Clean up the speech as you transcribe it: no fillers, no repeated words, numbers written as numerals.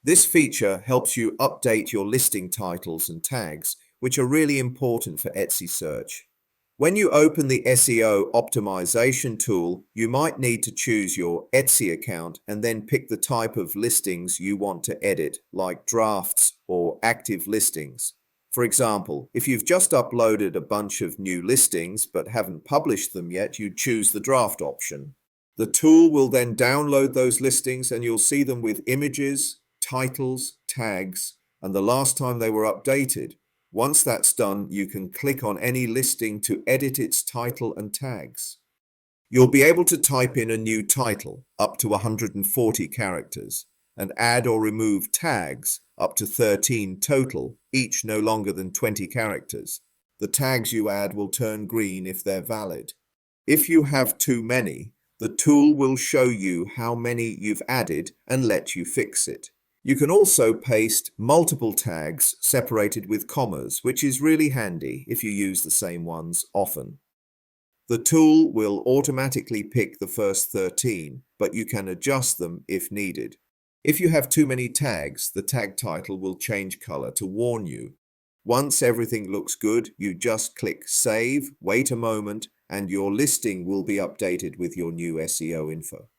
This feature helps you update your listing titles and tags, which are really important for Etsy search. When you open the SEO optimization tool, you might need to choose your Etsy account and then pick the type of listings you want to edit, like drafts or active listings. For example, if you've just uploaded a bunch of new listings but haven't published them yet, you choose the draft option. The tool will then download those listings and you'll see them with images, titles, tags, and the last time they were updated. Once that's done, you can click on any listing to edit its title and tags. You'll be able to type in a new title, up to 140 characters, and add or remove tags, up to 13 total, each no longer than 20 characters. The tags you add will turn green if they're valid. If you have too many, the tool will show you how many you've added and let you fix it. You can also paste multiple tags separated with commas, which is really handy if you use the same ones often. The tool will automatically pick the first 13, but you can adjust them if needed. If you have too many tags, the tag title will change color to warn you. Once everything looks good, you just click Save, wait a moment, and your listing will be updated with your new SEO info.